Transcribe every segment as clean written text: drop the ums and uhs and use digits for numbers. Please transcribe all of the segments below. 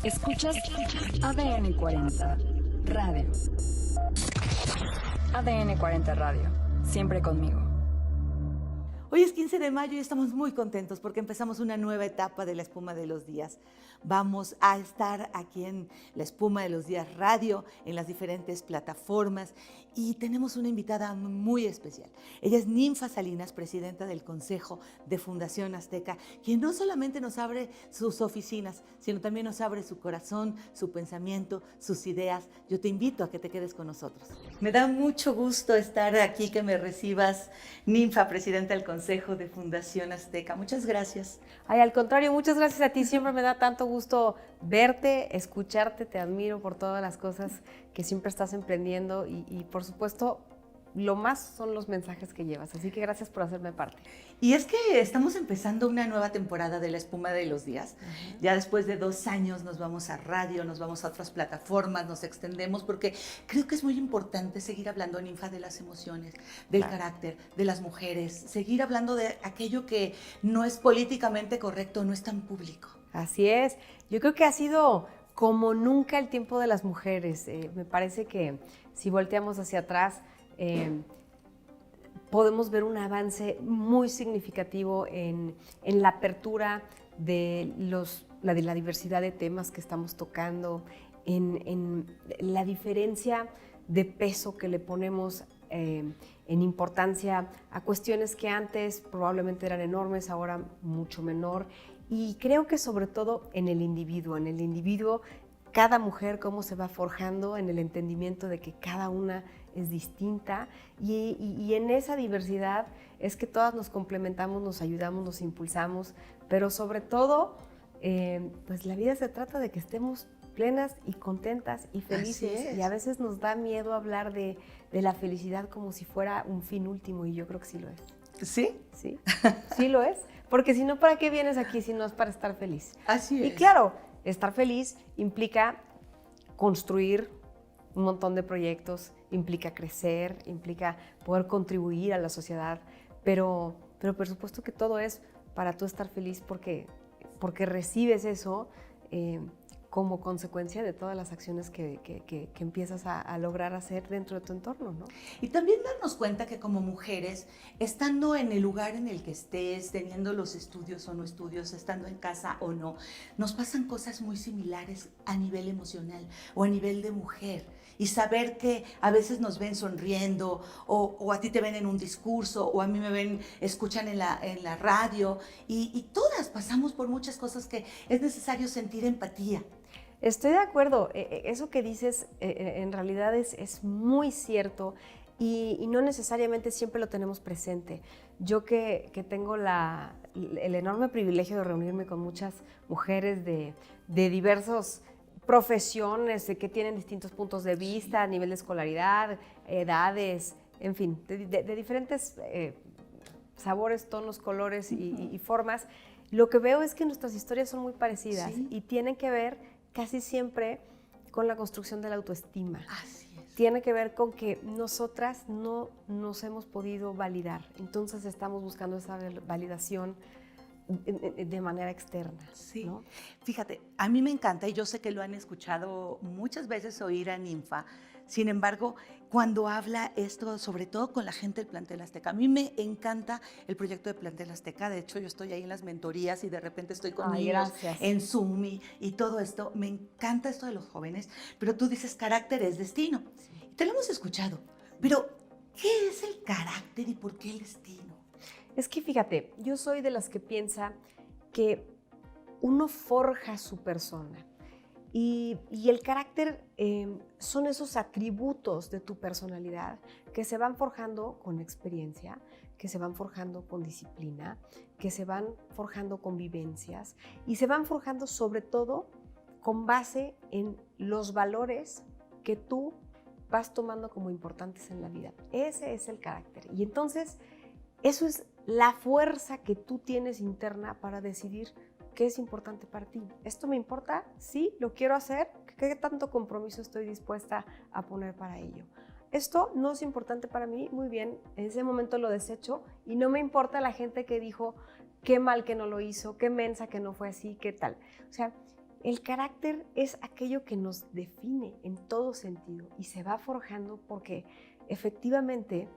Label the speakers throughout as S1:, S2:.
S1: Escuchas ADN 40 Radio. ADN 40 Radio. Siempre conmigo.
S2: Hoy es 15 de mayo y estamos muy contentos porque empezamos una nueva etapa de La Espuma de los Días. Vamos a estar aquí en La Espuma de los Días Radio, en las diferentes plataformas, y tenemos una invitada muy especial. Ella es Ninfa Salinas, presidenta del Consejo de Fundación Azteca, quien no solamente nos abre sus oficinas, sino también nos abre su corazón, su pensamiento, sus ideas. Yo te invito a que te quedes con nosotros. Me da mucho gusto estar aquí, que me recibas, Ninfa, presidenta del Consejo de Fundación Azteca. Muchas gracias.
S3: Ay, al contrario, muchas gracias a ti. Siempre me da tanto gusto verte, escucharte. Te admiro por todas las cosas que siempre estás emprendiendo y por supuesto, lo más son los mensajes que llevas. Así que gracias por hacerme parte.
S2: Y es que estamos empezando una nueva temporada de La Espuma de los Días. Ya después de 2 años nos vamos a radio, nos vamos a otras plataformas, nos extendemos, porque creo que es muy importante seguir hablando, Ninfa, de las emociones, del carácter, de las mujeres, seguir hablando de aquello que no es políticamente correcto, no es tan público.
S3: Así es. Yo creo que ha sido como nunca el tiempo de las mujeres. Me parece que si volteamos hacia atrás, podemos ver un avance muy significativo en la apertura de la diversidad de temas que estamos tocando, en la diferencia de peso que le ponemos en importancia a cuestiones que antes probablemente eran enormes, ahora mucho menor. Y creo que sobre todo en el individuo, cada mujer cómo se va forjando en el entendimiento de que cada una es distinta y en esa diversidad es que todas nos complementamos, nos ayudamos, nos impulsamos, pero sobre todo, pues la vida se trata de que estemos plenas y contentas y felices, y a veces nos da miedo hablar de la felicidad como si fuera un fin último, y yo creo que sí lo es.
S2: ¿Sí?
S3: Sí, sí lo es, porque si no, ¿para qué vienes aquí si no es para estar feliz?
S2: Así es.
S3: Y claro, estar feliz implica construir un montón de proyectos, implica crecer, implica poder contribuir a la sociedad, pero por supuesto que todo es para tú estar feliz porque recibes eso como consecuencia de todas las acciones que empiezas a lograr hacer dentro de tu entorno, ¿no?
S2: Y también darnos cuenta que como mujeres, estando en el lugar en el que estés, teniendo los estudios o no estudios, estando en casa o no, nos pasan cosas muy similares a nivel emocional o a nivel de mujer. Y saber que a veces nos ven sonriendo o a ti te ven en un discurso o a mí me ven, escuchan en la radio y todas pasamos por muchas cosas que es necesario sentir empatía.
S3: Estoy de acuerdo, eso que dices en realidad es muy cierto y no necesariamente siempre lo tenemos presente. Yo que tengo el enorme privilegio de reunirme con muchas mujeres de diversos profesiones que tienen distintos puntos de vista, nivel de escolaridad, edades, en fin, de diferentes sabores, tonos, colores y formas, lo que veo es que nuestras historias son muy parecidas y tienen que ver casi siempre con la construcción de la autoestima.
S2: Así es.
S3: Tiene que ver con que nosotras no nos hemos podido validar, entonces estamos buscando esa validación de manera externa.
S2: Sí,
S3: ¿no?
S2: Fíjate, a mí me encanta y yo sé que lo han escuchado muchas veces oír a Ninfa. Sin embargo, cuando habla esto, sobre todo con la gente del Plantel Azteca, a mí me encanta el proyecto de Plantel Azteca. De hecho, yo estoy ahí en las mentorías y de repente estoy con niños en Zoom y todo esto. Me encanta esto de los jóvenes, pero tú dices carácter es destino. Sí. Te lo hemos escuchado, pero ¿qué es el carácter y por qué el destino?
S3: Es que fíjate, yo soy de las que piensa que uno forja su persona y el carácter son esos atributos de tu personalidad que se van forjando con experiencia, que se van forjando con disciplina, que se van forjando con vivencias y se van forjando sobre todo con base en los valores que tú vas tomando como importantes en la vida. Ese es el carácter. Y entonces eso es la fuerza que tú tienes interna para decidir qué es importante para ti. ¿Esto me importa? Sí, lo quiero hacer. ¿Qué tanto compromiso estoy dispuesta a poner para ello? Esto no es importante para mí, muy bien, en ese momento lo desecho y no me importa la gente que dijo qué mal que no lo hizo, qué mensa que no fue así, qué tal. O sea, el carácter es aquello que nos define en todo sentido y se va forjando porque efectivamente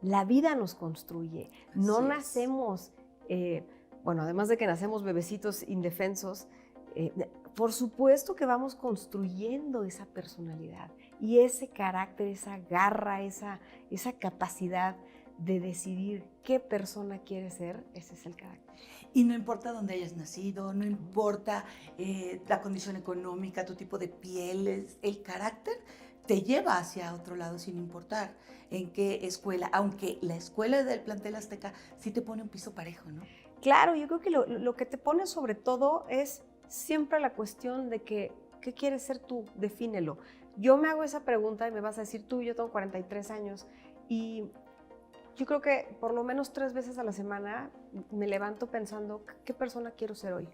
S3: la vida nos construye. No
S2: Así es.
S3: nacemos, bueno, además de que nacemos bebecitos indefensos, por supuesto que vamos construyendo esa personalidad y ese carácter, esa garra, esa capacidad de decidir qué persona quieres ser, ese es el carácter.
S2: Y no importa dónde hayas nacido, no importa la condición económica, tu tipo de piel, el carácter te lleva hacia otro lado sin importar en qué escuela, aunque la escuela del plantel Azteca sí te pone un piso parejo, ¿no?
S3: Claro, yo creo que lo que te pone sobre todo es siempre la cuestión de que, ¿qué quieres ser tú? Defínelo. Yo me hago esa pregunta y me vas a decir tú, yo tengo 43 años y yo creo que por lo menos 3 veces a la semana me levanto pensando, ¿qué persona quiero ser hoy?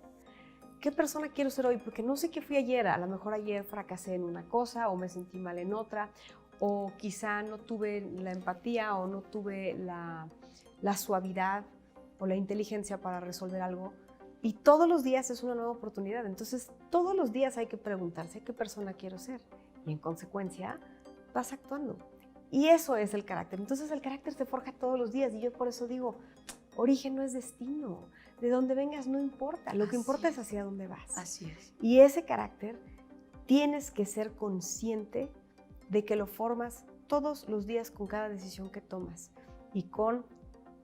S3: ¿Qué persona quiero ser hoy? Porque no sé qué fui ayer. A lo mejor ayer fracasé en una cosa o me sentí mal en otra, o quizá no tuve la empatía o no tuve la suavidad o la inteligencia para resolver algo. Y todos los días es una nueva oportunidad. Entonces, todos los días hay que preguntarse qué persona quiero ser. Y en consecuencia, vas actuando. Y eso es el carácter. Entonces, el carácter se forja todos los días. Y yo por eso digo, origen no es destino. De dónde vengas no importa. Lo que importa es hacia dónde vas.
S2: Así es.
S3: Y ese carácter tienes que ser consciente de que lo formas todos los días con cada decisión que tomas y con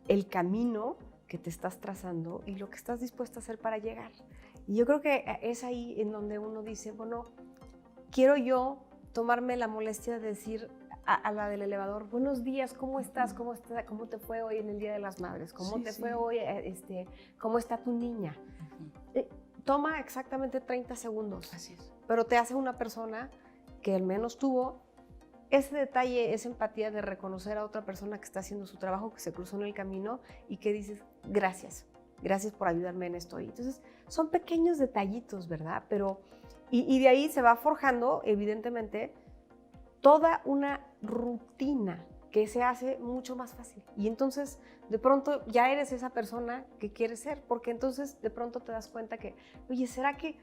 S3: el camino que te estás trazando y lo que estás dispuesta a hacer para llegar. Y yo creo que es ahí en donde uno dice, bueno, quiero yo tomarme la molestia de decir a la del elevador, buenos días, ¿cómo estás? ¿Cómo te fue hoy en el Día de las Madres? ¿Cómo te fue hoy? ¿Cómo está tu niña? Toma exactamente 30 segundos.
S2: Así es.
S3: Pero te hace una persona que al menos tuvo ese detalle, esa empatía de reconocer a otra persona que está haciendo su trabajo, que se cruzó en el camino y que dices, gracias por ayudarme en esto. Y entonces, son pequeños detallitos, ¿verdad? Pero, y de ahí se va forjando, evidentemente, toda una rutina que se hace mucho más fácil. Y entonces, de pronto, ya eres esa persona que quieres ser, porque entonces, de pronto te das cuenta que, oye, ¿será que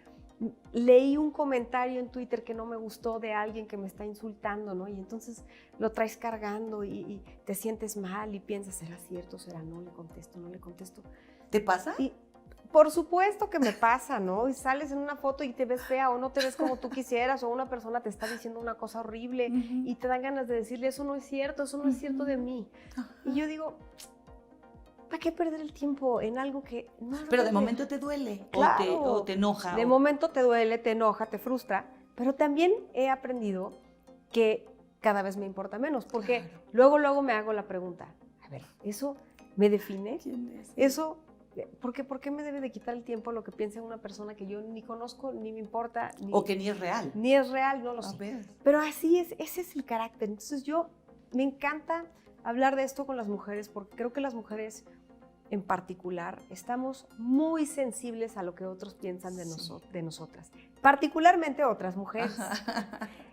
S3: leí un comentario en Twitter que no me gustó de alguien que me está insultando, ¿no? Y entonces lo traes cargando y te sientes mal y piensas, ¿será cierto? ¿Será no? ¿Le contesto? ¿No le contesto?
S2: ¿Te pasa?
S3: Y por supuesto que me pasa, ¿no? Y sales en una foto y te ves fea o no te ves como tú quisieras o una persona te está diciendo una cosa horrible y te dan ganas de decirle, eso no es cierto de mí. Y yo digo, ¿para qué perder el tiempo en algo que no?
S2: Pero de momento te duele,
S3: claro,
S2: o te enoja.
S3: De momento te duele, te enoja, te frustra, pero también he aprendido que cada vez me importa menos, porque luego me hago la pregunta, a ver, ¿eso me define?
S2: ¿Quién es?
S3: Eso, ¿por qué me debe de quitar el tiempo lo que piensa una persona que yo ni conozco, ni me importa?
S2: O que ni es real.
S3: Ni es real, no lo sé.
S2: Ver.
S3: Pero así es, ese es el carácter. Entonces me encanta hablar de esto con las mujeres, porque creo que las mujeres en particular, estamos muy sensibles a lo que otros piensan de nosotras, particularmente otras mujeres.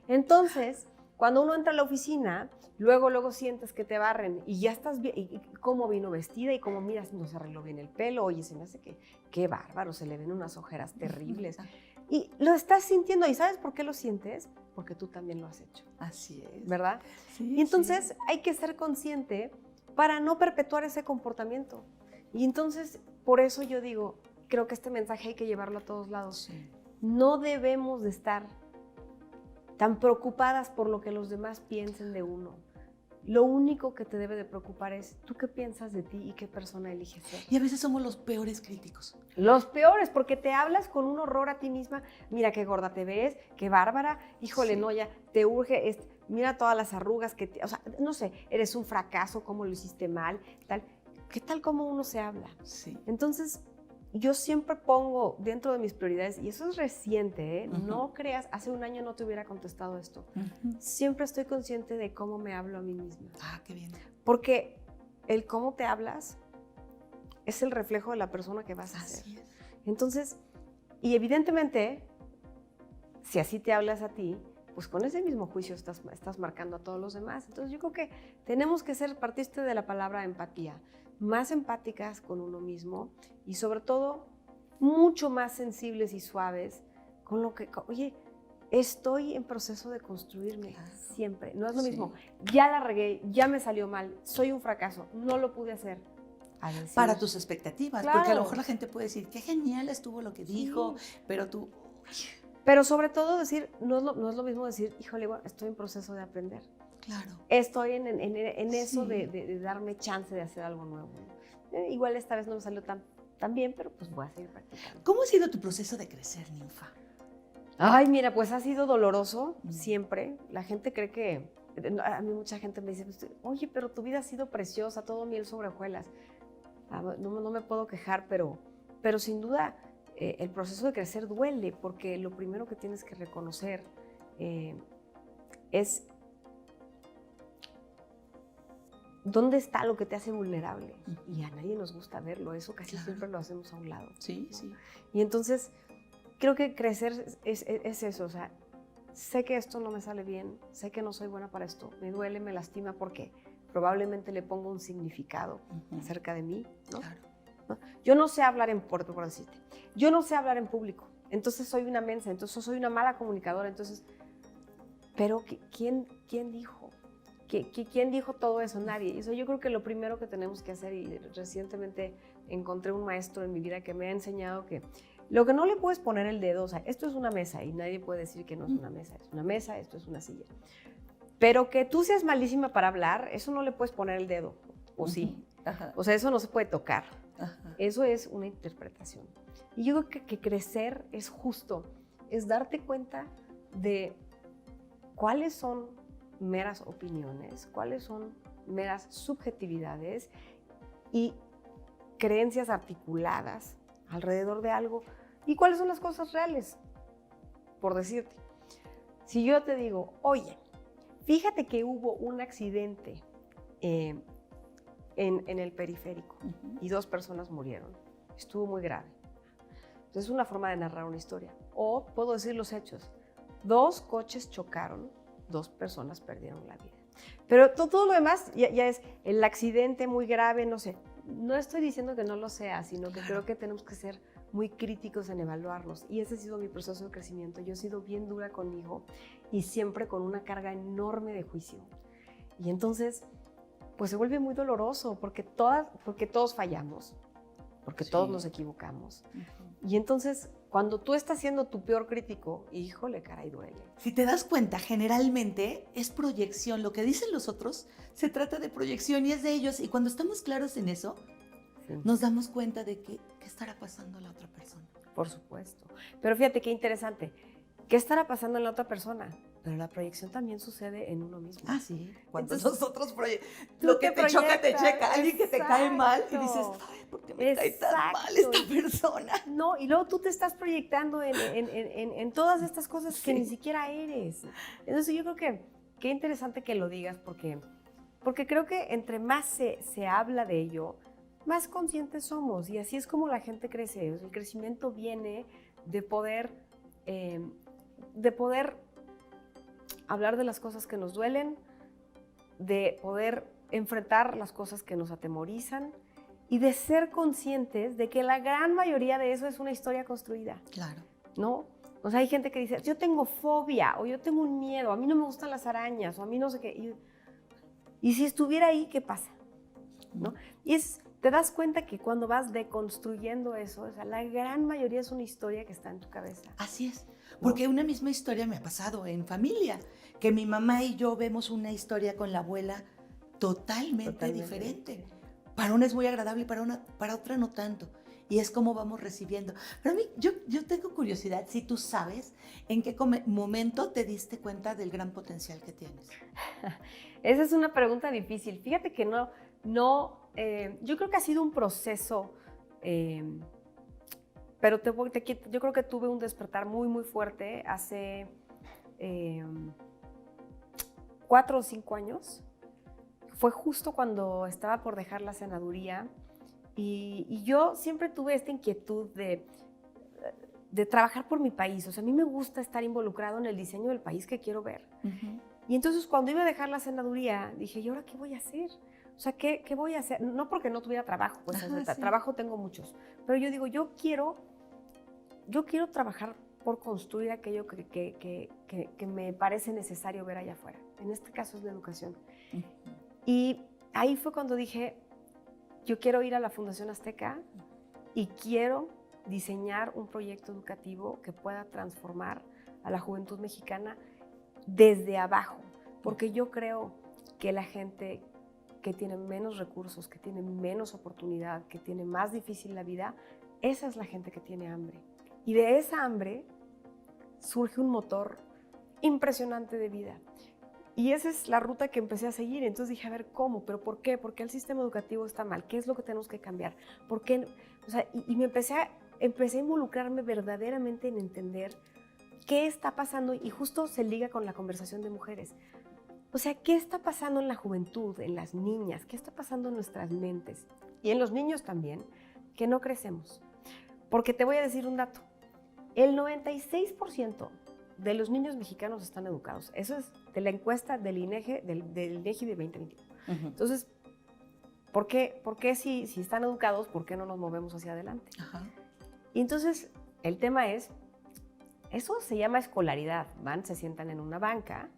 S3: Entonces, cuando uno entra a la oficina, luego sientes que te barren y ya estás bien, y cómo vino vestida y cómo miras, no se arregló bien el pelo, oye, se me hace que qué bárbaro, se le ven unas ojeras terribles. Y lo estás sintiendo, ¿y sabes por qué lo sientes? Porque tú también lo has hecho.
S2: Así es.
S3: ¿Verdad?
S2: Sí,
S3: y entonces hay que ser consciente para no perpetuar ese comportamiento. Y entonces, por eso yo digo, creo que este mensaje hay que llevarlo a todos lados.
S2: Sí.
S3: No debemos de estar tan preocupadas por lo que los demás piensen de uno. Lo único que te debe de preocupar es tú qué piensas de ti y qué persona eliges ser.
S2: Y a veces somos los peores críticos.
S3: Los peores, porque te hablas con un horror a ti misma. Mira qué gorda te ves, qué bárbara. Híjole,
S2: Sí.
S3: no, ya te urge. Mira todas las arrugas que o sea, no sé, eres un fracaso, cómo lo hiciste mal, tal. ¿Qué tal cómo uno se habla?
S2: Sí.
S3: Entonces, yo siempre pongo dentro de mis prioridades, y eso es reciente, ¿eh? No creas, hace un año no te hubiera contestado esto. Siempre estoy consciente de cómo me hablo a mí misma.
S2: Ah, qué bien.
S3: Porque el cómo te hablas es el reflejo de la persona que vas a ser.
S2: Así es.
S3: Entonces, y evidentemente, si así te hablas a ti, pues con ese mismo juicio estás marcando a todos los demás. Entonces yo creo que tenemos que ser, partiste de la palabra empatía, más empáticas con uno mismo y sobre todo mucho más sensibles y suaves con lo que, oye, estoy en proceso de construirme siempre. No es lo mismo, ya la regué, ya me salió mal, soy un fracaso, no lo pude hacer.
S2: Para tus expectativas,
S3: claro.
S2: porque a lo mejor la gente puede decir, qué genial estuvo lo que dijo, pero tú...
S3: Pero sobre todo decir, no es lo mismo decir, híjole, bueno, estoy en proceso de aprender.
S2: Claro.
S3: Estoy en eso de darme chance de hacer algo nuevo. Igual esta vez no me salió tan bien, pero pues voy a seguir practicando.
S2: ¿Cómo ha sido tu proceso de crecer, Ninfa?
S3: Ay, mira, pues ha sido doloroso siempre. La gente cree que... A mí mucha gente me dice, oye, pero tu vida ha sido preciosa, todo miel sobre hojuelas. No me puedo quejar, pero sin duda el proceso de crecer duele, porque lo primero que tienes que reconocer es dónde está lo que te hace vulnerable. Y a nadie nos gusta verlo, eso casi siempre lo hacemos a un lado.
S2: Sí, sí.
S3: Y entonces creo que crecer es eso, o sea, sé que esto no me sale bien, sé que no soy buena para esto, me duele, me lastima, porque probablemente le pongo un significado acerca de mí, ¿no?
S2: Claro.
S3: ¿No? Yo no sé hablar en puerto, por decirte. Yo no sé hablar en público, entonces soy una mensa, entonces soy una mala comunicadora, entonces... Pero ¿quién dijo? ¿Quién dijo todo eso? Nadie. Eso yo creo que lo primero que tenemos que hacer, y recientemente encontré un maestro en mi vida que me ha enseñado que lo que no le puedes poner el dedo, o sea, esto es una mesa y nadie puede decir que no es una mesa, esto es una silla. Pero que tú seas malísima para hablar, eso no le puedes poner el dedo, o sí.
S2: Ajá.
S3: O sea, eso no se puede tocar.
S2: Ajá.
S3: Eso es una interpretación. Y yo creo que crecer es justo, es darte cuenta de cuáles son meras opiniones, cuáles son meras subjetividades y creencias articuladas alrededor de algo, y cuáles son las cosas reales. Por decirte, si yo te digo, oye, fíjate que hubo un accidente en el periférico y 2 personas murieron, estuvo muy grave. Entonces es una forma de narrar una historia. O puedo decir los hechos. 2 coches chocaron, 2 personas perdieron la vida. Pero todo lo demás ya es el accidente muy grave, no sé. No estoy diciendo que no lo sea, sino que creo que tenemos que ser muy críticos en evaluarnos. Y ese ha sido mi proceso de crecimiento. Yo he sido bien dura conmigo y siempre con una carga enorme de juicio. Y entonces, pues se vuelve muy doloroso porque todos fallamos, porque todos nos equivocamos. Y entonces, cuando tú estás siendo tu peor crítico, híjole, caray, duele.
S2: Si te das cuenta, generalmente es proyección. Lo que dicen los otros se trata de proyección y es de ellos. Y cuando estamos claros en eso, nos damos cuenta de qué estará pasando a la otra persona.
S3: Por supuesto. Pero fíjate qué interesante. ¿Qué estará pasando en la otra persona? Pero la proyección también sucede en uno mismo.
S2: Ah, sí. Cuando
S3: Entonces,
S2: nosotros lo que te choca, te checa. Alguien que te cae mal y dices, ay, ¿por qué me cae tan mal esta persona?
S3: No, y luego tú te estás proyectando en todas estas cosas que ni siquiera eres. Entonces yo creo que qué interesante que lo digas, porque creo que entre más se habla de ello, más conscientes somos. Y así es como la gente crece. El crecimiento viene de poder hablar de las cosas que nos duelen, de poder enfrentar las cosas que nos atemorizan y de ser conscientes de que la gran mayoría de eso es una historia construida.
S2: Claro.
S3: ¿No? O sea, hay gente que dice, yo tengo fobia, o yo tengo un miedo, a mí no me gustan las arañas, o a mí no sé qué. Y si estuviera ahí, ¿qué pasa? ¿No? Y te das cuenta que cuando vas deconstruyendo eso, o sea, la gran mayoría es una historia que está en tu cabeza.
S2: Así es. Porque una misma historia me ha pasado en familia, que mi mamá y yo vemos una historia con la abuela totalmente diferente. Para una es muy agradable y para otra no tanto. Y es como vamos recibiendo. Pero a mí, yo tengo curiosidad, si tú sabes en qué momento te diste cuenta del gran potencial que tienes.
S3: Esa es una pregunta difícil. Fíjate que yo creo que ha sido un proceso, pero yo creo que tuve un despertar muy, muy fuerte hace 4 o 5 años. Fue justo cuando estaba por dejar la senaduría y yo siempre tuve esta inquietud de trabajar por mi país. O sea, a mí me gusta estar involucrado en el diseño del país que quiero ver. Y entonces cuando iba a dejar la senaduría, dije, ¿y ahora qué voy a hacer? O sea, ¿qué voy a hacer? No porque no tuviera trabajo, pues trabajo tengo muchos. Pero yo digo, yo quiero trabajar por construir aquello que me parece necesario ver allá afuera. En este caso es la educación. Y ahí fue cuando dije, yo quiero ir a la Fundación Azteca y quiero diseñar un proyecto educativo que pueda transformar a la juventud mexicana desde abajo, porque yo creo que la gente que tiene menos recursos, que tiene menos oportunidad, que tiene más difícil la vida, esa es la gente que tiene hambre. Y de esa hambre surge un motor impresionante de vida. Y esa es la ruta que empecé a seguir. Entonces dije, a ver, ¿cómo? ¿Pero por qué? ¿Por qué el sistema educativo está mal? ¿Qué es lo que tenemos que cambiar? ¿Por qué? O sea, y me empecé a involucrarme verdaderamente en entender qué está pasando, y justo se liga con la conversación de mujeres. O sea, ¿qué está pasando en la juventud, en las niñas? ¿Qué está pasando en nuestras mentes? Y en los niños también, que no crecemos. Porque te voy a decir un dato. El 96% de los niños mexicanos están educados. Eso es de la encuesta del INEGI, del INEGI de 2021. Entonces, ¿por qué si están educados, por qué no nos movemos hacia adelante? Y entonces, el tema es, eso se llama escolaridad. Se sientan en una banca,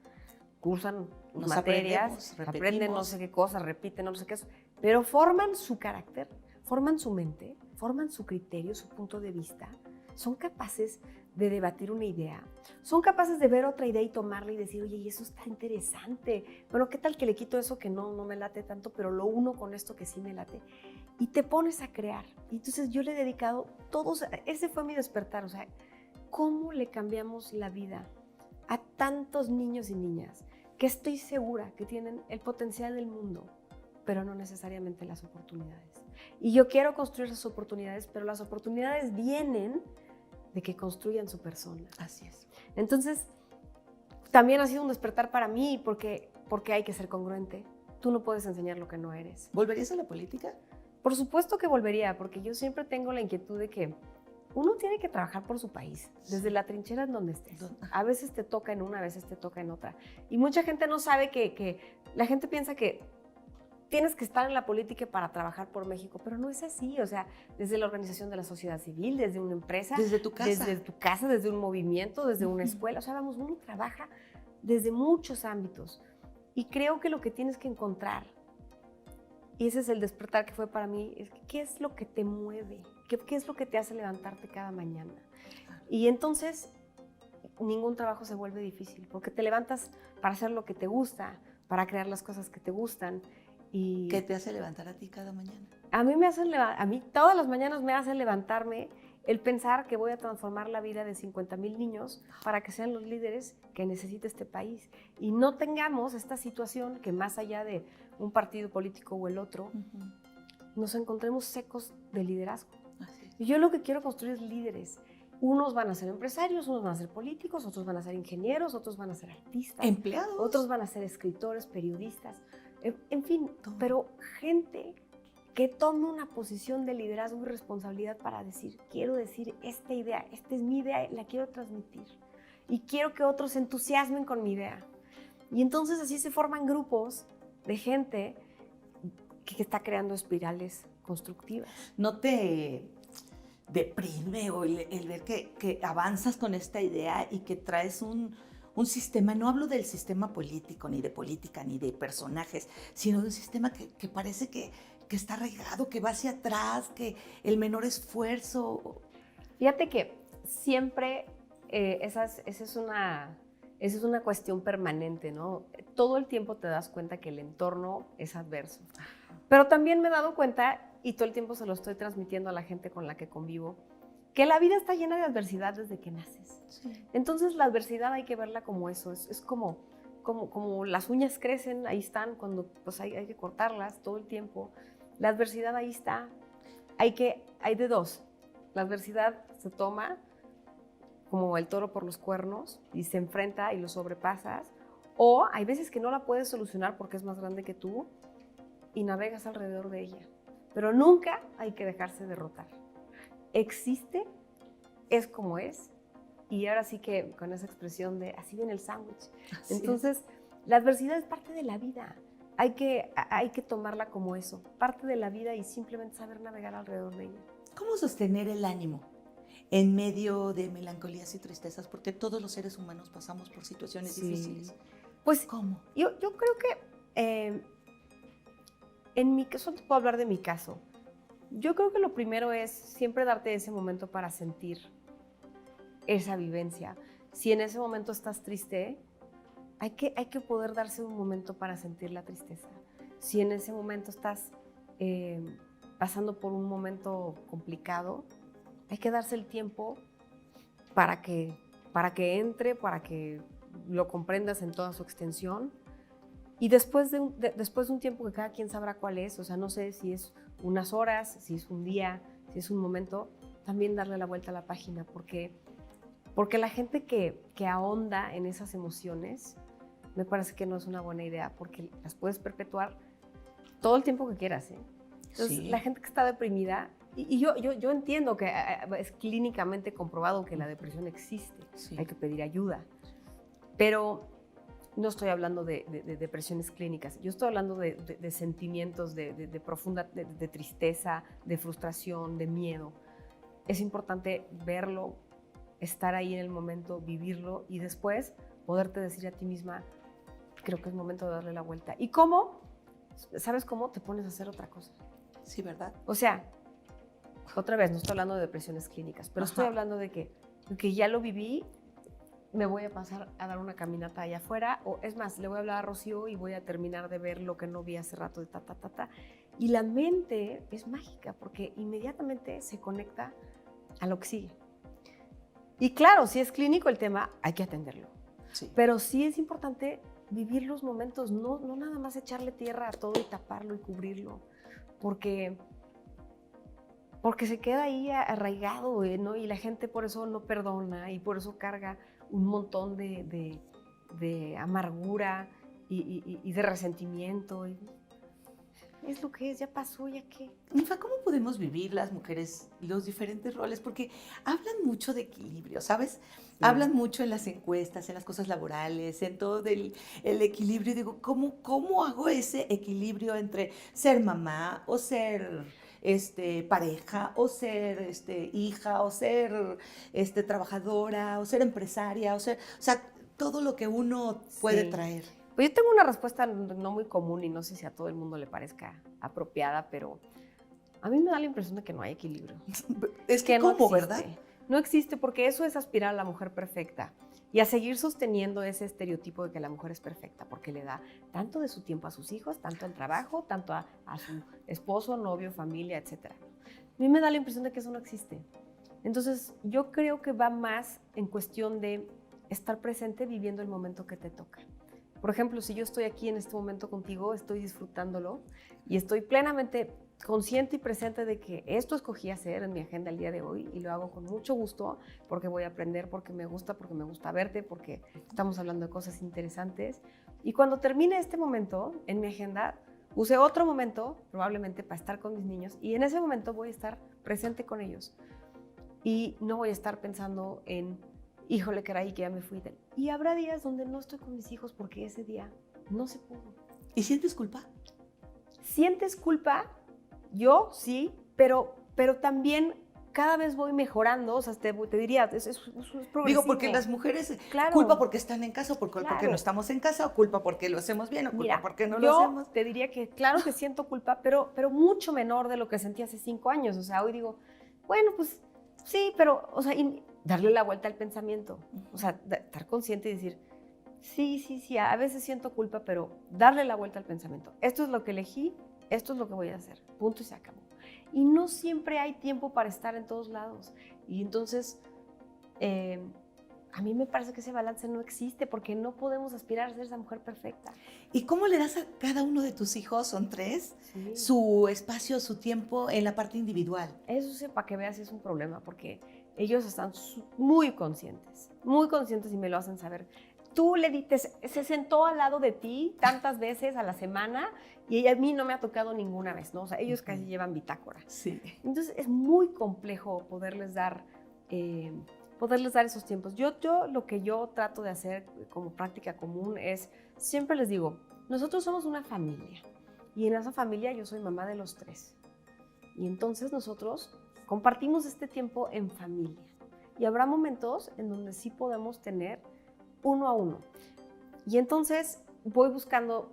S3: cursan materias, aprenden no sé qué cosas, repiten no sé qué, pero forman su carácter, forman su mente, forman su criterio, su punto de vista, son capaces de debatir una idea, son capaces de ver otra idea y tomarla y decir, oye, y eso está interesante, bueno, ¿qué tal que le quito eso que no me late tanto, pero lo uno con esto que sí me late? Y te pones a crear. Y entonces yo le he dedicado ese fue mi despertar, o sea, ¿cómo le cambiamos la vida a tantos niños y niñas que estoy segura que tienen el potencial del mundo, pero no necesariamente las oportunidades? Y yo quiero construir esas oportunidades, pero las oportunidades vienen de que construyan su persona.
S2: Así es.
S3: Entonces, también ha sido un despertar para mí, porque hay que ser congruente. Tú no puedes enseñar lo que no eres.
S2: ¿Volverías a la política?
S3: Por supuesto que volvería, porque yo siempre tengo la inquietud de que uno tiene que trabajar por su país, desde la trinchera en donde estés. A veces te toca en una, a veces te toca en otra. Y mucha gente no sabe que la gente piensa que tienes que estar en la política para trabajar por México, pero no es así. O sea, desde la organización de la sociedad civil, desde una empresa,
S2: desde tu casa,
S3: desde un movimiento, desde una escuela. O sea, vamos, uno trabaja desde muchos ámbitos. Y creo que lo que tienes que encontrar, y ese es el despertar que fue para mí, es qué es lo que te mueve, qué es lo que te hace levantarte cada mañana. Y entonces ningún trabajo se vuelve difícil, porque te levantas para hacer lo que te gusta, para crear las cosas que te gustan. Y
S2: ¿qué te hace levantar a ti cada mañana?
S3: A mí todas las mañanas me hace levantarme el pensar que voy a transformar la vida de 50,000 niños para que sean los líderes que necesita este país. Y no tengamos esta situación que, más allá de un partido político o el otro, nos encontremos secos de liderazgo. Y yo lo que quiero construir es líderes. Unos van a ser empresarios, unos van a ser políticos, otros van a ser ingenieros, otros van a ser artistas,
S2: empleados,
S3: otros van a ser escritores, periodistas, en fin, pero gente que tome una posición de liderazgo y responsabilidad para decir, quiero decir esta idea, esta es mi idea, la quiero transmitir y quiero que otros se entusiasmen con mi idea. Y entonces así se forman grupos de gente que está creando espirales constructivas.
S2: ¿No te deprime o el ver que avanzas con esta idea y que traes un sistema? No hablo del sistema político, ni de política, ni de personajes, sino de un sistema que parece que está arraigado, que va hacia atrás, que el menor esfuerzo.
S3: Fíjate que siempre esa es una cuestión permanente, ¿no? Todo el tiempo te das cuenta que el entorno es adverso. Pero también me he dado cuenta, y todo el tiempo se lo estoy transmitiendo a la gente con la que convivo, que la vida está llena de adversidad desde que naces. Sí. Entonces la adversidad hay que verla como eso, es como las uñas crecen, ahí están, cuando pues hay que cortarlas todo el tiempo. La adversidad ahí está, hay de dos. La adversidad se toma como el toro por los cuernos y se enfrenta y lo sobrepasas, o hay veces que no la puedes solucionar porque es más grande que tú y navegas alrededor de ella. Pero nunca hay que dejarse derrotar. Existe, es como es, y ahora sí que con esa expresión de así viene el sándwich. Entonces, la adversidad es parte de la vida. Hay que tomarla como eso, parte de la vida, y simplemente saber navegar alrededor de ella.
S2: ¿Cómo sostener el ánimo en medio de melancolías y tristezas? Porque todos los seres humanos pasamos por situaciones
S3: Sí.
S2: difíciles.
S3: Pues
S2: ¿Cómo?
S3: yo creo que en mi caso, te puedo hablar de mi caso. Yo creo que lo primero es siempre darte ese momento para sentir esa vivencia. Si en ese momento estás triste, hay que poder darse un momento para sentir la tristeza. Si en ese momento estás pasando por un momento complicado, hay que darse el tiempo para que entre, para que lo comprendas en toda su extensión. Y después de un tiempo que cada quien sabrá cuál es, o sea, no sé si es unas horas, si es un día, si es un momento, también darle la vuelta a la página, porque la gente que ahonda en esas emociones, me parece que no es una buena idea, porque las puedes perpetuar todo el tiempo que quieras, ¿eh? Entonces,
S2: Sí.
S3: la gente que está deprimida, y yo entiendo que es clínicamente comprobado que la depresión existe,
S2: Sí.
S3: hay que pedir ayuda, pero no estoy hablando de depresiones clínicas, yo estoy hablando de sentimientos de profunda de tristeza, de frustración, de miedo. Es importante verlo, estar ahí en el momento, vivirlo y después poderte decir a ti misma, creo que es momento de darle la vuelta. ¿Y cómo? ¿Sabes cómo? Te pones a hacer otra cosa.
S2: Sí, ¿verdad?
S3: O sea, otra vez, no estoy hablando de depresiones clínicas, pero estoy
S2: Ajá.
S3: hablando de que ya lo viví, me voy a pasar a dar una caminata allá afuera, o es más, le voy a hablar a Rocío y voy a terminar de ver lo que no vi hace rato de ta, ta, ta, ta. Y la mente es mágica porque inmediatamente se conecta a lo que sigue. Y claro, si es clínico el tema, hay que atenderlo.
S2: Sí.
S3: Pero sí es importante vivir los momentos, no nada más echarle tierra a todo y taparlo y cubrirlo, porque se queda ahí arraigado, ¿no? Y la gente por eso no perdona y por eso carga un montón de amargura y de resentimiento. Es lo que es, ya pasó, ya qué.
S2: Ninfa, ¿cómo podemos vivir las mujeres los diferentes roles? Porque hablan mucho de equilibrio, ¿sabes?
S3: Sí.
S2: Hablan mucho en las encuestas, en las cosas laborales, en todo el equilibrio. Y digo, ¿cómo hago ese equilibrio entre ser mamá o ser pareja o ser hija o ser trabajadora o ser empresaria o sea, todo lo que uno puede
S3: Sí.
S2: traer?
S3: Pues yo tengo una respuesta no muy común y no sé si a todo el mundo le parezca apropiada, pero a mí me da la impresión de que no hay equilibrio.
S2: Es que
S3: no
S2: ¿cómo,
S3: existe.
S2: verdad?
S3: No existe porque eso es aspirar a la mujer perfecta y a seguir sosteniendo ese estereotipo de que la mujer es perfecta porque le da tanto de su tiempo a sus hijos, tanto al trabajo, tanto a su esposo, novio, familia, etc. A mí me da la impresión de que eso no existe. Entonces yo creo que va más en cuestión de estar presente viviendo el momento que te toca. Por ejemplo, si yo estoy aquí en este momento contigo, estoy disfrutándolo y estoy plenamente consciente y presente de que esto escogí hacer en mi agenda el día de hoy y lo hago con mucho gusto porque voy a aprender, porque me gusta verte, porque estamos hablando de cosas interesantes. Y cuando termine este momento en mi agenda, use otro momento probablemente para estar con mis niños y en ese momento voy a estar presente con ellos y no voy a estar pensando en híjole, caray, que ya me fui. Y habrá días donde no estoy con mis hijos porque ese día no se pudo.
S2: ¿Y sientes culpa?
S3: ¿Sientes culpa? Yo sí, pero también cada vez voy mejorando. O sea, te diría, es progresivo.
S2: Digo, porque las mujeres,
S3: claro,
S2: culpa porque están en casa, porque
S3: claro,
S2: no estamos en casa, o culpa porque lo hacemos bien, o culpa
S3: mira,
S2: porque no lo hacemos.
S3: Yo te diría que claro que siento culpa, pero mucho menor de lo que sentí hace 5 años. O sea, hoy digo, bueno, pues sí, pero, o sea, darle la vuelta al pensamiento, o sea, estar consciente y decir, sí, a veces siento culpa, pero darle la vuelta al pensamiento. Esto es lo que elegí, esto es lo que voy a hacer, punto y se acabó. Y no siempre hay tiempo para estar en todos lados. Y entonces, a mí me parece que ese balance no existe porque no podemos aspirar a ser esa mujer perfecta.
S2: ¿Y cómo le das a cada uno de tus hijos, son 3,
S3: Sí.
S2: su espacio, su tiempo en la parte individual?
S3: Eso sí, para que veas, es un problema porque ellos están muy conscientes y me lo hacen saber. Tú le dices, se sentó al lado de ti tantas veces a la semana y a mí no me ha tocado ninguna vez, ¿no? O sea, ellos casi llevan bitácora.
S2: Sí.
S3: Entonces es muy complejo poderles dar esos tiempos. Yo lo que yo trato de hacer como práctica común es, siempre les digo, nosotros somos una familia y en esa familia yo soy mamá de los 3. Y entonces nosotros compartimos este tiempo en familia. y habrá momentos en donde sí podemos tener uno a uno. Y entonces voy buscando,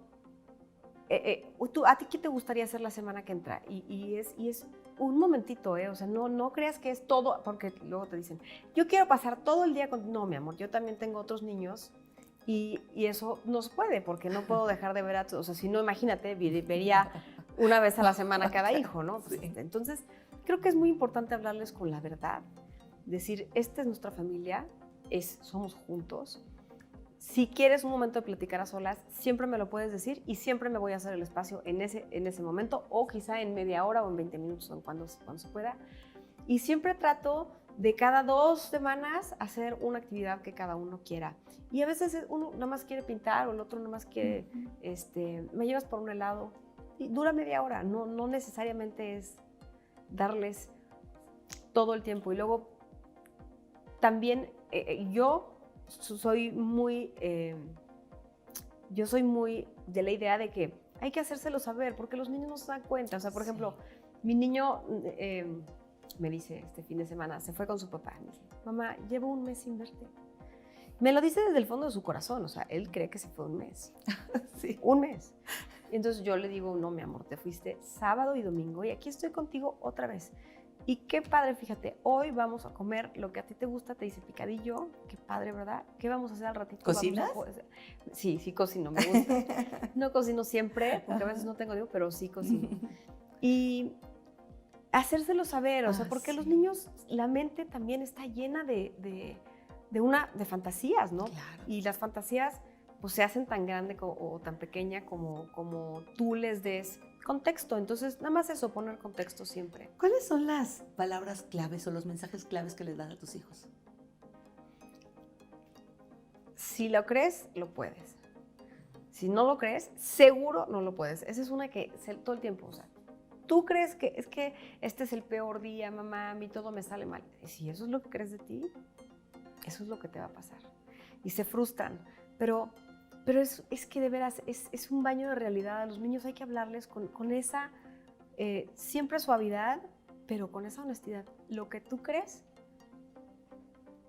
S3: ¿a ti qué te gustaría hacer la semana que entra? Y es un momentito, o sea, no creas que es todo, porque luego te dicen, yo quiero pasar todo el día con... No, mi amor, yo también tengo otros niños y eso no se puede, porque no puedo dejar de ver a todos. O sea, si no, imagínate, vería una vez a la semana cada hijo, ¿no? Pues,
S2: Sí.
S3: entonces, creo que es muy importante hablarles con la verdad, decir, esta es nuestra familia, somos juntos. Si quieres un momento de platicar a solas, siempre me lo puedes decir y siempre me voy a hacer el espacio en ese momento, o quizá en media hora o en 20 minutos, cuando se pueda. Y siempre trato de cada 2 semanas hacer una actividad que cada uno quiera. Y a veces uno nada más quiere pintar o el otro nada más quiere, me llevas por un helado. Y dura media hora, no necesariamente es darles todo el tiempo. Y luego también yo soy muy de la idea de que hay que hacérselo saber, porque los niños no se dan cuenta. O sea, por ejemplo, mi niño me dice este fin de semana, se fue con su papá, me dice, mamá, llevo un mes sin verte. Me lo dice desde el fondo de su corazón, o sea, él cree que se fue un mes.
S2: Sí.
S3: Un mes. Entonces yo le digo, no, mi amor, te fuiste sábado y domingo y aquí estoy contigo otra vez. Y qué padre, fíjate, hoy vamos a comer lo que a ti te gusta, te dice picadillo, qué padre, ¿verdad? ¿Qué vamos a hacer al ratito?
S2: ¿Cocinas?
S3: Sí cocino, me gusta. No cocino siempre, porque a veces no tengo tiempo, pero sí cocino. Y hacérselo saber, o sea, porque
S2: sí.
S3: los niños, la mente también está llena de fantasías, ¿no?
S2: Claro.
S3: Y las fantasías pues se hacen tan grande o tan pequeña como tú les des contexto. Entonces, nada más eso, poner contexto siempre.
S2: ¿Cuáles son las palabras claves o los mensajes claves que les das a tus hijos?
S3: Si lo crees, lo puedes. Si no lo crees, seguro no lo puedes. Esa es una que todo el tiempo, o sea, tú crees que es que este es el peor día, mamá, a mí todo me sale mal. Si eso es lo que crees de ti, eso es lo que te va a pasar. Y se frustran, pero es que de veras es un baño de realidad. A los niños hay que hablarles con esa siempre suavidad, pero con esa honestidad. Lo que tú crees,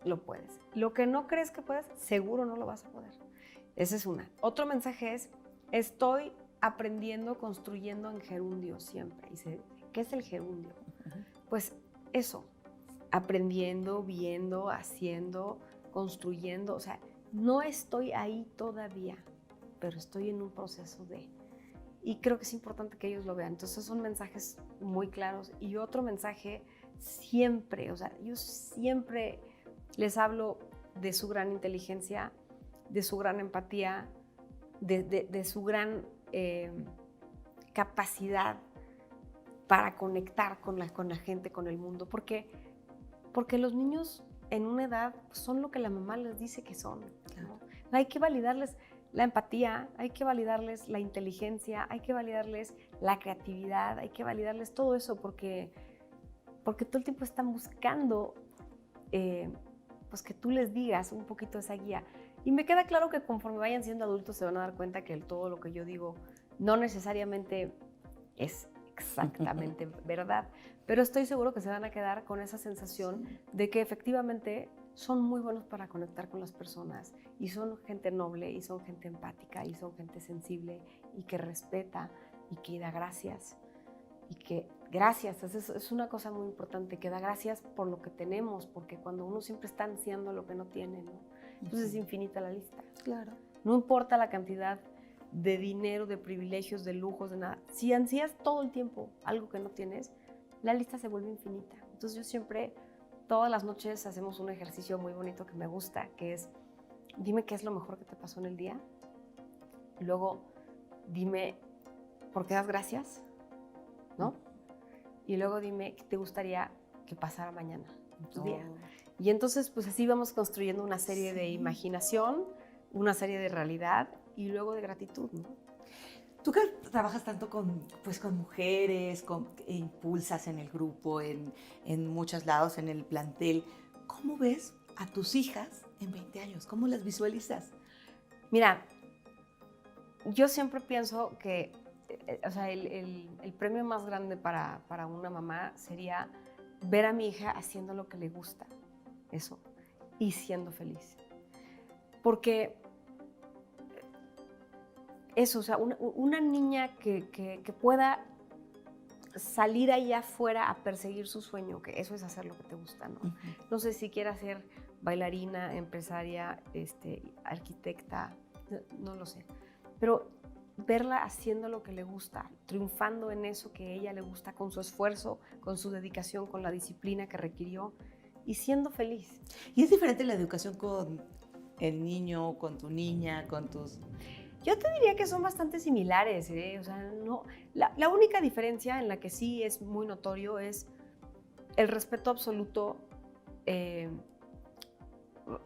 S3: lo puedes. Lo que no crees que puedes, seguro no lo vas a poder. Esa es una. Otro mensaje es, estoy aprendiendo, construyendo en gerundio siempre. Dice, ¿qué es el gerundio? Pues eso, aprendiendo, viendo, haciendo, construyendo. O sea, no estoy ahí todavía, pero estoy en un proceso de... Y creo que es importante que ellos lo vean. Entonces son mensajes muy claros. Y otro mensaje siempre, o sea, yo siempre les hablo de su gran inteligencia, de su gran empatía, de su gran capacidad para conectar con la gente, con el mundo. Porque los niños en una edad son lo que la mamá les dice que son, ¿no? Hay que validarles la empatía, hay que validarles la inteligencia, hay que validarles la creatividad, hay que validarles todo eso porque todo el tiempo están buscando pues que tú les digas un poquito esa guía. Y me queda claro que conforme vayan siendo adultos se van a dar cuenta que todo lo que yo digo no necesariamente es exactamente verdad, pero estoy seguro que se van a quedar con esa sensación de que efectivamente son muy buenos para conectar con las personas y son gente noble y son gente empática y son gente sensible y que respeta y que da gracias y que gracias, es una cosa muy importante, que da gracias por lo que tenemos, porque cuando uno siempre está ansiando lo que no tiene, ¿no? Entonces es infinita la lista.
S2: Claro.
S3: No importa la cantidad de dinero, de privilegios, de lujos, de nada. Si ansías todo el tiempo algo que no tienes, la lista se vuelve infinita. Entonces yo siempre, todas las noches hacemos un ejercicio muy bonito que me gusta, que es, dime qué es lo mejor que te pasó en el día. Y luego, dime por qué das gracias, ¿no? Y luego dime qué te gustaría que pasara mañana en tu día. Y entonces, pues así vamos construyendo una serie de imaginación, una serie de realidad y luego de gratitud, ¿no?
S2: Tú que trabajas tanto con mujeres, e impulsas en el grupo, en muchos lados, en el plantel, ¿cómo ves a tus hijas en 20 años? ¿Cómo las visualizas?
S3: Mira, yo siempre pienso que o sea, el premio más grande para una mamá sería ver a mi hija haciendo lo que le gusta. eso y siendo feliz. Porque eso, o sea, una niña que pueda salir allá afuera a perseguir su sueño, que eso es hacer lo que te gusta, ¿no?
S2: Ujú.
S3: No sé si quieras ser bailarina, empresaria, arquitecta, no lo sé. Pero verla haciendo lo que le gusta, triunfando en eso que a ella le gusta, con su esfuerzo, con su dedicación, con la disciplina que requirió y siendo feliz.
S2: ¿Y es diferente la educación con el niño, con tu niña, con tus...?
S3: Yo te diría que son bastante similares, ¿eh? O sea, no, la única diferencia en la que sí es muy notorio es el respeto absoluto.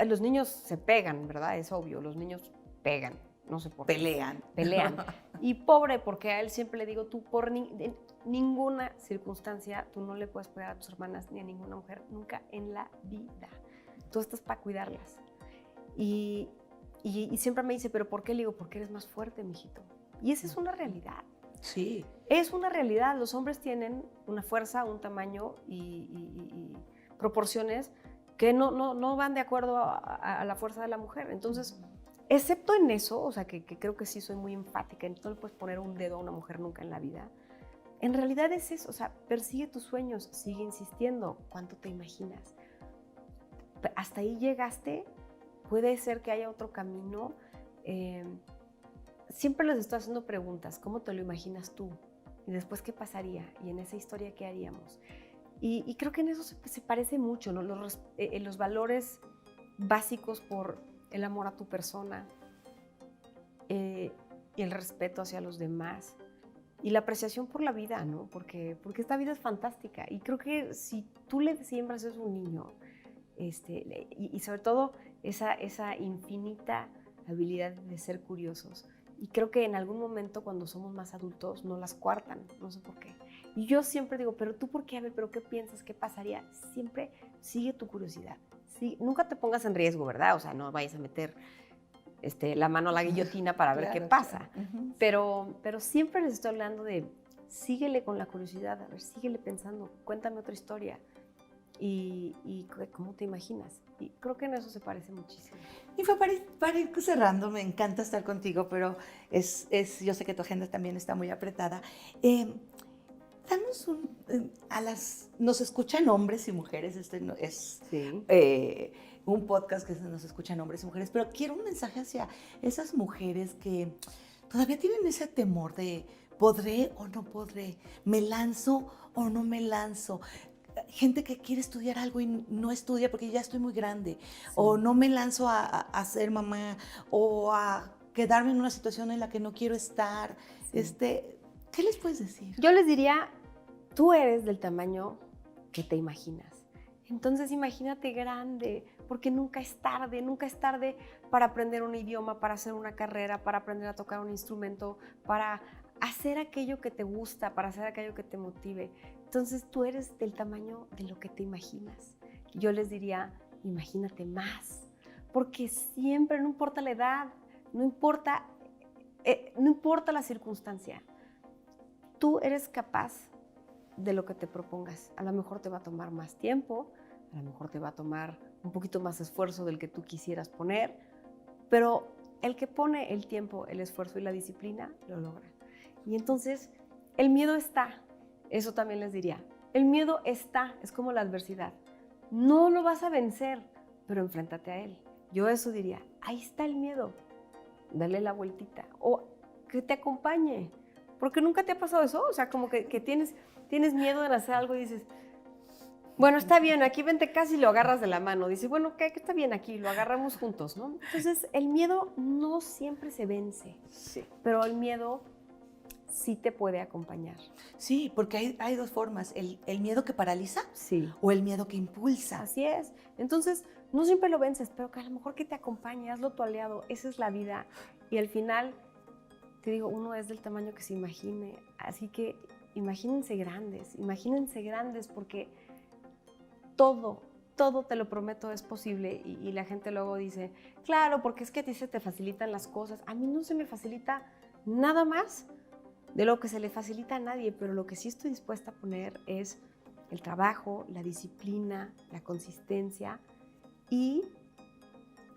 S3: Los niños se pegan, ¿verdad? Es obvio, los niños pegan, no sé por qué. Pelean. Y pobre, porque a él siempre le digo, tú por en ninguna circunstancia, tú no le puedes pegar a tus hermanas ni a ninguna mujer, nunca en la vida. Tú estás para cuidarlas. Y siempre me dice, ¿pero por qué? Le digo, porque eres más fuerte, mijito. Y esa es una realidad.
S2: Sí.
S3: Es una realidad. Los hombres tienen una fuerza, un tamaño y proporciones que no van de acuerdo a la fuerza de la mujer. Entonces, excepto en eso, o sea, que creo que sí soy muy enfática, no le puedes poner un dedo a una mujer nunca en la vida. En realidad es eso, o sea, persigue tus sueños, sigue insistiendo. ¿Cuánto te imaginas? Hasta ahí llegaste. Puede ser que haya otro camino. Siempre les estoy haciendo preguntas. ¿Cómo te lo imaginas tú? Y después, ¿qué pasaría? Y en esa historia, ¿qué haríamos? Y creo que en eso se parece mucho, ¿no? Los valores básicos por el amor a tu persona y el respeto hacia los demás y la apreciación por la vida, ¿no? Porque esta vida es fantástica. Y creo que si tú le siembras eso a un niño, y sobre todo esa infinita habilidad de ser curiosos. Y creo que en algún momento cuando somos más adultos no las coartan, no sé por qué. Y yo siempre digo, ¿pero tú por qué? A ver, ¿pero qué piensas? ¿Qué pasaría? Siempre sigue tu curiosidad. Sí, nunca te pongas en riesgo, ¿verdad? O sea, no vayas a meter la mano a la guillotina para ver qué pasa.
S2: Claro. Uh-huh.
S3: Pero siempre les estoy hablando de síguele con la curiosidad, a ver, síguele pensando, cuéntame otra historia. Y cómo te imaginas. Y creo que en eso se parece muchísimo.
S2: Y fue para ir cerrando, me encanta estar contigo, pero yo sé que tu agenda también está muy apretada. Danos nos escuchan hombres y mujeres,
S3: Sí.
S2: Un podcast que nos escuchan hombres y mujeres, pero quiero un mensaje hacia esas mujeres que todavía tienen ese temor de ¿podré o no podré? ¿Me lanzo o no me lanzo? Gente que quiere estudiar algo y no estudia porque ya estoy muy grande, sí. O no me lanzo a ser mamá, o a quedarme en una situación en la que no quiero estar. Sí. ¿Qué les puedes decir?
S3: Yo les diría, tú eres del tamaño que te imaginas. Entonces imagínate grande, porque nunca es tarde para aprender un idioma, para hacer una carrera, para aprender a tocar un instrumento, para hacer aquello que te gusta, para hacer aquello que te motive. Entonces tú eres del tamaño de lo que te imaginas. Yo les diría, imagínate más, porque siempre, no importa la edad, no importa la circunstancia, tú eres capaz de lo que te propongas. A lo mejor te va a tomar más tiempo, a lo mejor te va a tomar un poquito más esfuerzo del que tú quisieras poner, pero el que pone el tiempo, el esfuerzo y la disciplina, lo logra. Y entonces, el miedo está. Eso también les diría. El miedo está, es como la adversidad. No lo vas a vencer, pero enfréntate a él. Yo eso diría, ahí está el miedo. Dale la vueltita. O que te acompañe. Porque nunca te ha pasado eso. O sea, como que tienes miedo de hacer algo y dices, bueno, está bien, aquí vente casi y lo agarras de la mano. Dices, bueno, ¿qué está bien aquí? Lo agarramos juntos, ¿no? Entonces, el miedo no siempre se vence.
S2: Sí.
S3: Pero el miedo sí te puede acompañar.
S2: Sí, porque hay dos formas, el miedo que paraliza,
S3: sí,
S2: o el miedo que impulsa.
S3: Así es. Entonces, no siempre lo vences, pero que a lo mejor que te acompañe, hazlo tu aliado, esa es la vida. Y al final, te digo, uno es del tamaño que se imagine, así que imagínense grandes porque todo, te lo prometo, es posible. Y la gente luego dice, claro, porque es que a ti se te facilitan las cosas. A mí no se me facilita nada más de lo que se le facilita a nadie, pero lo que sí estoy dispuesta a poner es el trabajo, la disciplina, la consistencia y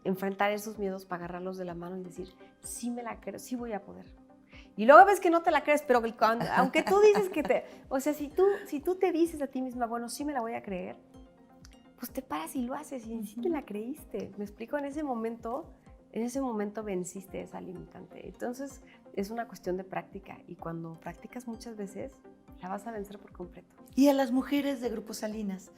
S3: enfrentar esos miedos para agarrarlos de la mano y decir, sí me la creo, sí voy a poder. Y luego ves que no te la crees, pero aunque tú dices o sea, si tú te dices a ti misma, bueno, sí me la voy a creer, pues te paras y lo haces y sí te la creíste. ¿Me explico? En ese momento venciste esa limitante. Entonces, es una cuestión de práctica y cuando practicas muchas veces, la vas a vencer por completo.
S2: Y a las mujeres de Grupo Salinas,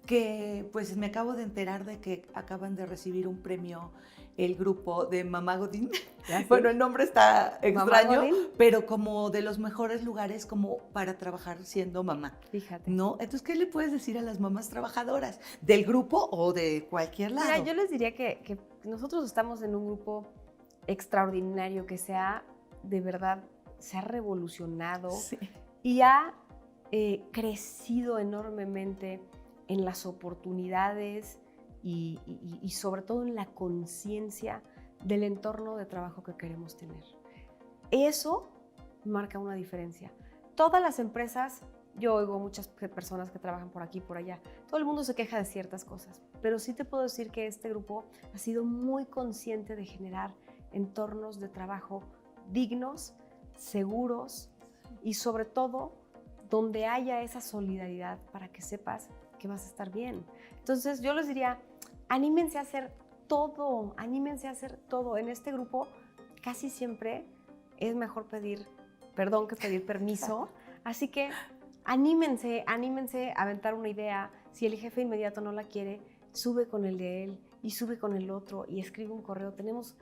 S2: que pues me acabo de enterar de que acaban de recibir un premio el grupo de Mamá Godín.
S3: ¿Sí?
S2: Bueno, el nombre está extraño,
S3: Godín,
S2: pero como de los mejores lugares como para trabajar siendo mamá.
S3: Fíjate.
S2: ¿No? Entonces, ¿qué le puedes decir a las mamás trabajadoras del grupo o de cualquier lado?
S3: Mira, yo les diría que nosotros estamos en un grupo extraordinario que de verdad, se ha revolucionado
S2: Sí.
S3: y ha crecido enormemente en las oportunidades y sobre todo en la conciencia del entorno de trabajo que queremos tener. Eso marca una diferencia. Todas las empresas, yo oigo muchas personas que trabajan por aquí y por allá, todo el mundo se queja de ciertas cosas, pero sí te puedo decir que este grupo ha sido muy consciente de generar entornos de trabajo dignos, seguros y sobre todo donde haya esa solidaridad para que sepas que vas a estar bien. Entonces yo les diría, anímense a hacer todo, En este grupo casi siempre es mejor pedir perdón que pedir permiso, así que anímense a aventar una idea. Si el jefe inmediato no la quiere, sube con el de él y sube con el otro y escribe un correo. Tenemos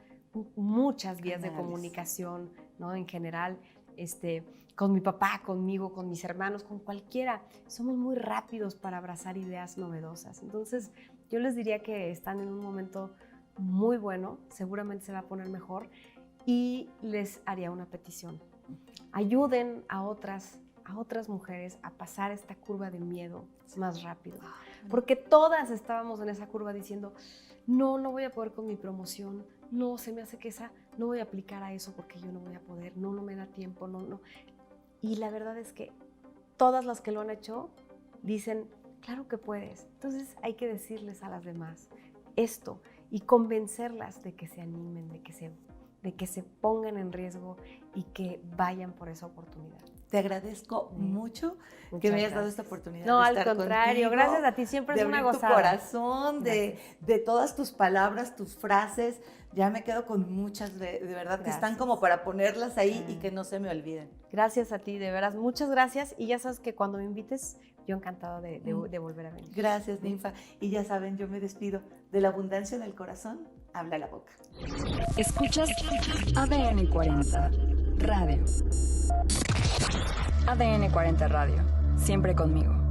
S3: muchas vías de comunicación, ¿no? En general, con mi papá, conmigo, con mis hermanos, con cualquiera. Somos muy rápidos para abrazar ideas novedosas. Entonces, yo les diría que están en un momento muy bueno, seguramente se va a poner mejor, y les haría una petición. Ayuden a otras mujeres a pasar esta curva de miedo más rápido. Porque todas estábamos en esa curva diciendo, no voy a poder con mi promoción, no, se me hace que no voy a aplicar a eso porque yo no voy a poder, no me da tiempo, no. Y la verdad es que todas las que lo han hecho dicen, claro que puedes. Entonces hay que decirles a las demás esto y convencerlas de que se animen, de que se pongan en riesgo y que vayan por esa oportunidad.
S2: Te agradezco mucho que me hayas dado esta oportunidad.
S3: No,
S2: de
S3: al
S2: estar
S3: contrario,
S2: contigo,
S3: gracias a ti, siempre es una
S2: abrir
S3: gozada.
S2: tu corazón, de todas tus palabras, tus frases. Ya me quedo con muchas, de verdad,
S3: Gracias.
S2: que están como para ponerlas ahí y que no se me olviden.
S3: Gracias a ti, de veras, muchas gracias. Y ya sabes que cuando me invites, yo encantada de volver a venir.
S2: Gracias, Ninfa. Y ya saben, yo me despido. De la abundancia del corazón, habla la boca.
S1: Escuchas ADN 40 Radio. ADN 40 Radio. Siempre conmigo.